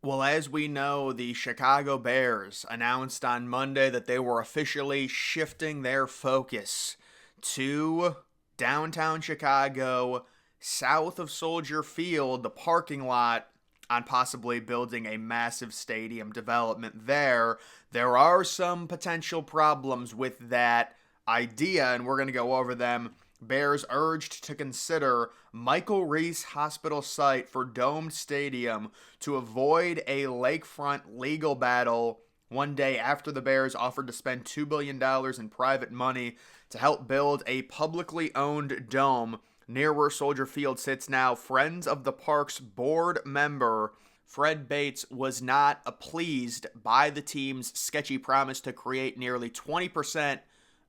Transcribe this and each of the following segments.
Well, as we know, the Chicago Bears announced on Monday that they were officially shifting their focus to downtown Chicago, south of Soldier Field, the parking lot, on possibly building a massive stadium development there. There are some potential problems with that idea, and we're going to go over them. Bears urged to consider Michael Reese Hospital site for domed stadium to avoid a lakefront legal battle one day after the Bears offered to spend $2 billion in private money to help build a publicly owned dome near where Soldier Field sits now. Friends of the Park's board member Fred Bates was not pleased by the team's sketchy promise to create nearly 20%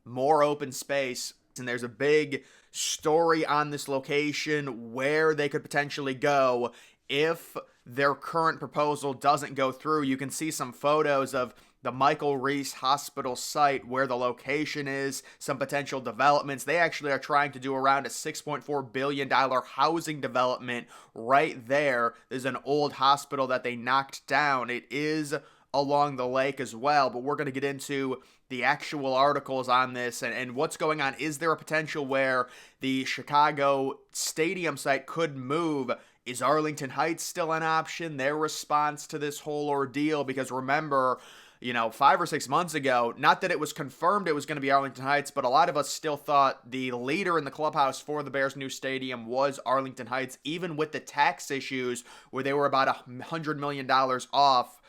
more open space. And there's a big story on this location where they could potentially go if their current proposal doesn't go through. You can see some photos of the Michael Reese Hospital site where the location is, some potential developments. They actually are trying to do around a $6.4 billion housing development right there. There's an old hospital that they knocked down. It is along the lake as well, but we're going to get into the actual articles on this and what's going on. Is there a potential where the Chicago stadium site could move? Is Arlington Heights still an option? Their response to this whole ordeal, because remember, 5 or 6 months ago, not that it was confirmed it was going to be Arlington Heights, but a lot of us still thought the leader in the clubhouse for the Bears' new stadium was Arlington Heights, even with the tax issues where they were about $100 million off.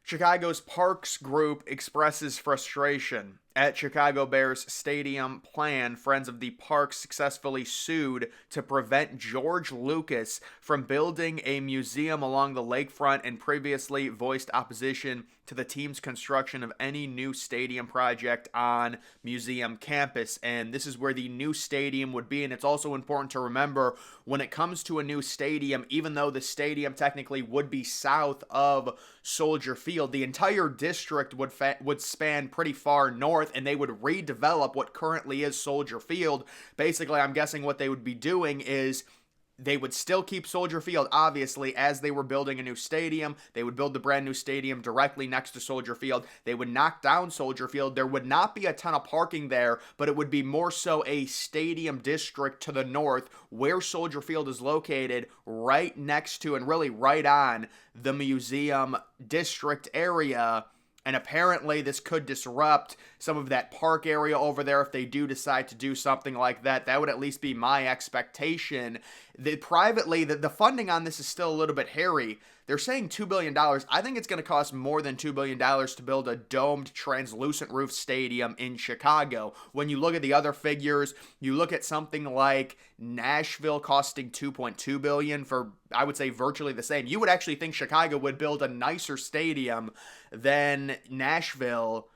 Chicago's Parks Group expresses frustration at Chicago Bears stadium plan. Friends of the Park successfully sued to prevent George Lucas from building a museum along the lakefront and previously voiced opposition to the team's construction of any new stadium project on museum campus. And this is where the new stadium would be. And it's also important to remember when it comes to a new stadium, even though the stadium technically would be south of Soldier Field, the entire district would span pretty far north, and they would redevelop what currently is Soldier Field. Basically, I'm guessing what they would be doing is they would still keep Soldier Field, obviously, as they were building a new stadium. They would build the brand new stadium directly next to Soldier Field. They would knock down Soldier Field. There would not be a ton of parking there, but it would be more so a stadium district to the north where Soldier Field is located, right next to and really right on the museum district area. And apparently this could disrupt some of that park area over there if they do decide to do something like that. That would at least be my expectation. Privately, the funding on this is still a little bit hairy. They're saying $2 billion. I think it's going to cost more than $2 billion to build a domed, translucent roof stadium in Chicago. When you look at the other figures, you look at something like Nashville costing $2.2 billion for, I would say, virtually the same. You would actually think Chicago would build a nicer stadium than Nashville.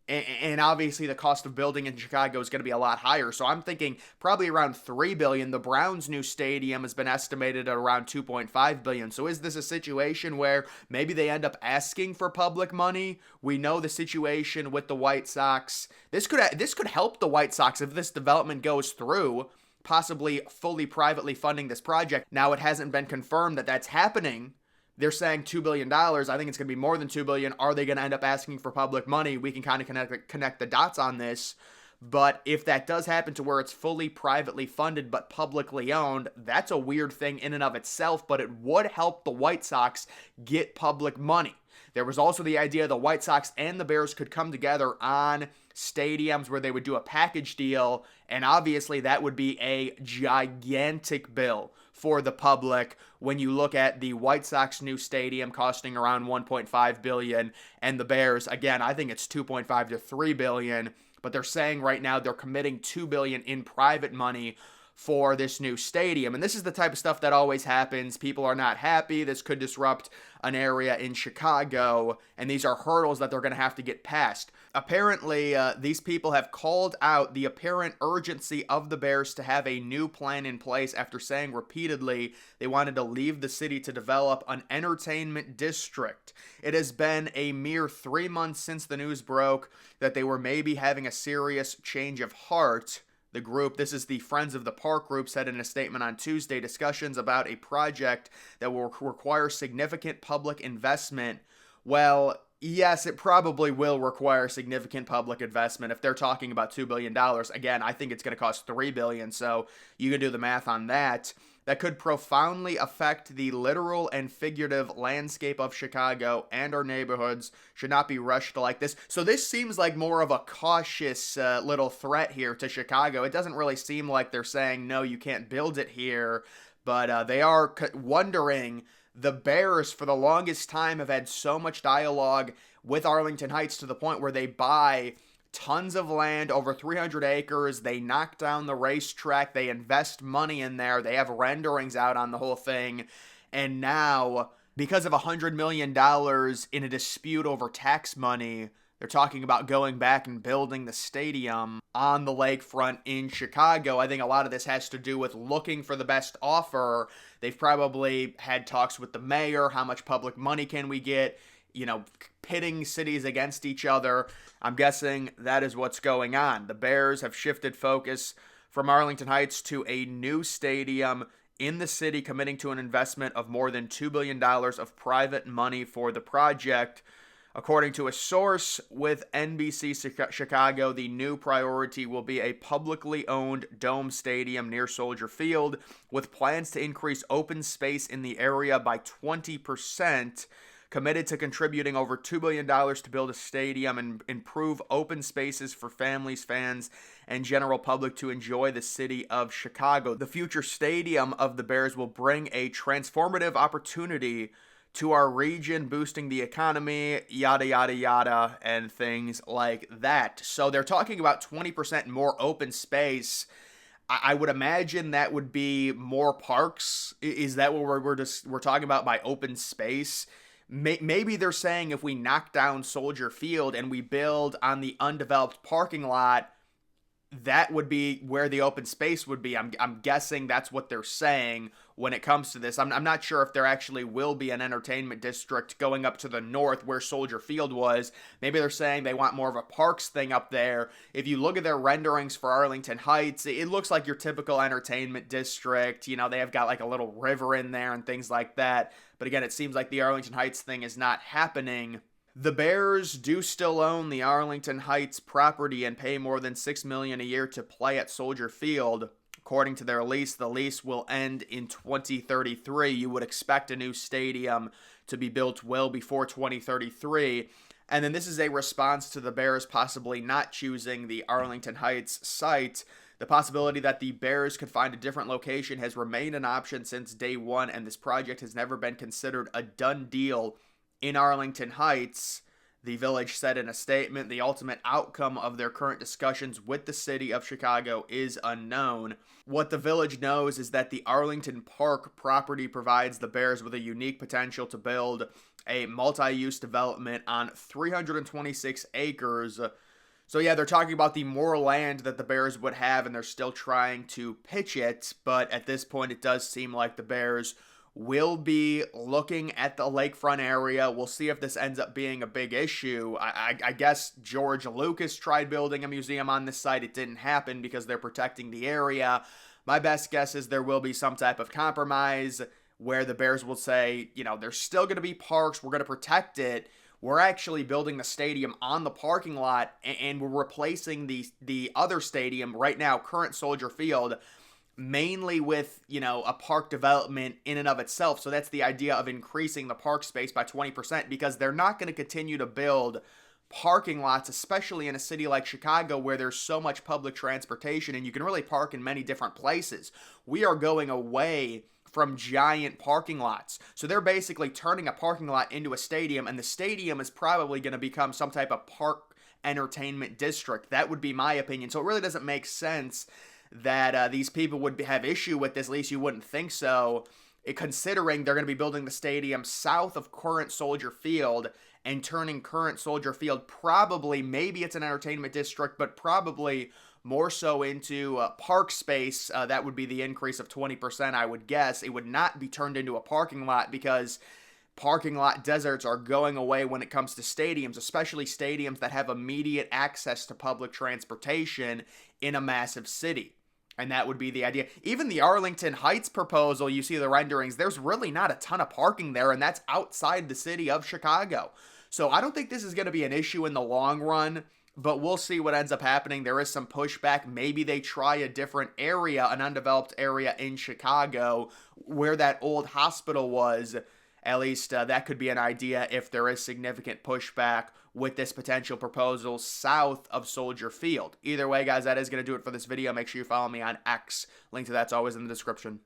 And obviously the cost of building in Chicago is going to be a lot higher. So I'm thinking probably around $3 billion. The Browns' new stadium has been estimated at around $2.5 billion. So is this a situation where maybe they end up asking for public money? We know the situation with the White Sox. This could help the White Sox if this development goes through, possibly fully privately funding this project. Now, it hasn't been confirmed that that's happening. They're saying $2 billion. I think it's going to be more than $2 billion. Are they going to end up asking for public money? We can kind of connect the dots on this. But if that does happen to where it's fully privately funded but publicly owned, that's a weird thing in and of itself, but it would help the White Sox get public money. There was also the idea the White Sox and the Bears could come together on stadiums where they would do a package deal, and obviously that would be a gigantic bill for the public when you look at the White Sox new stadium costing around $1.5 billion and the Bears, again, I think it's $2.5 to $3 billion, but they're saying right now they're committing $2 billion in private money for this new stadium. And this is the type of stuff that always happens. People are not happy. This could disrupt an area in Chicago, and these are hurdles that they're going to have to get past. Apparently, these people have called out the apparent urgency of the Bears to have a new plan in place after saying repeatedly they wanted to leave the city to develop an entertainment district. It has been a mere 3 months since the news broke that they were maybe having a serious change of heart. The group, this is the Friends of the Park group, said in a statement on Tuesday, discussions about a project that will require significant public investment. Well, yes, it probably will require significant public investment if they're talking about $2 billion. Again, I think it's going to cost $3 billion, so you can do the math on that. That could profoundly affect the literal and figurative landscape of Chicago, and our neighborhoods should not be rushed like this. So this seems like more of a cautious little threat here to Chicago. It doesn't really seem like they're saying, no, you can't build it here, but they are wondering. The Bears, for the longest time, have had so much dialogue with Arlington Heights to the point where they buy tons of land, over 300 acres. They knock down the racetrack. They invest money in there. They have renderings out on the whole thing. And now, because of $100 million in a dispute over tax money, they're talking about going back and building the stadium on the lakefront in Chicago. I think a lot of this has to do with looking for the best offer. They've probably had talks with the mayor. How much public money can we get? Pitting cities against each other. I'm guessing that is what's going on. The Bears have shifted focus from Arlington Heights to a new stadium in the city, committing to an investment of more than $2 billion of private money for the project. According to a source with NBC Chicago, the new priority will be a publicly owned dome stadium near Soldier Field, with plans to increase open space in the area by 20%, committed to contributing over $2 billion to build a stadium and improve open spaces for families, fans, and general public to enjoy the city of Chicago. The future stadium of the Bears will bring a transformative opportunity to our region, boosting the economy, yada, yada, yada, and things like that. So they're talking about 20% more open space. I would imagine that would be more parks. Is that what we're talking about by open space? Maybe they're saying if we knock down Soldier Field and we build on the undeveloped parking lot, that would be where the open space would be. I'm guessing that's what they're saying when it comes to this. I'm not sure if there actually will be an entertainment district going up to the north where Soldier Field was. Maybe they're saying they want more of a parks thing up there. If you look at their renderings for Arlington Heights, it looks like your typical entertainment district. They have got like a little river in there and things like that. But again, it seems like the Arlington Heights thing is not happening. The Bears do still own the Arlington Heights property and pay more than $6 million a year to play at Soldier Field. According to their lease, the lease will end in 2033. You would expect a new stadium to be built well before 2033. And then this is a response to the Bears possibly not choosing the Arlington Heights site. The possibility that the Bears could find a different location has remained an option since day one, and this project has never been considered a done deal in Arlington Heights. The village said in a statement, the ultimate outcome of their current discussions with the city of Chicago is unknown. What the village knows is that the Arlington Park property provides the Bears with a unique potential to build a multi-use development on 326 acres. So yeah, they're talking about the more land that the Bears would have, and they're still trying to pitch it, but at this point it does seem like the Bears will be looking at the lakefront area. We'll see if this ends up being a big issue. I guess George Lucas tried building a museum on this site. It didn't happen because they're protecting the area. My best guess is there will be some type of compromise where the Bears will say, there's still going to be parks. We're going to protect it. We're actually building the stadium on the parking lot, and we're replacing the other stadium right now, current Soldier Field, mainly with, a park development in and of itself. So that's the idea of increasing the park space by 20%, because they're not going to continue to build parking lots, especially in a city like Chicago where there's so much public transportation and you can really park in many different places. We are going away from giant parking lots. So they're basically turning a parking lot into a stadium, and the stadium is probably going to become some type of park entertainment district. That would be my opinion. So it really doesn't make sense that these people would have issue with this. At least you wouldn't think so, considering they're going to be building the stadium south of current Soldier Field and turning current Soldier Field maybe it's an entertainment district, but probably more so into park space. That would be the increase of 20%, I would guess. It would not be turned into a parking lot, because parking lot deserts are going away when it comes to stadiums, especially stadiums that have immediate access to public transportation in a massive city. And that would be the idea. Even the Arlington Heights proposal, you see the renderings, there's really not a ton of parking there, and that's outside the city of Chicago. So I don't think this is going to be an issue in the long run, but we'll see what ends up happening. There is some pushback. Maybe they try a different area, an undeveloped area in Chicago where that old hospital was. At least that could be an idea if there is significant pushback with this potential proposal south of Soldier Field. Either way, guys, that is going to do it for this video. Make sure you follow me on X. Link to that's always in the description.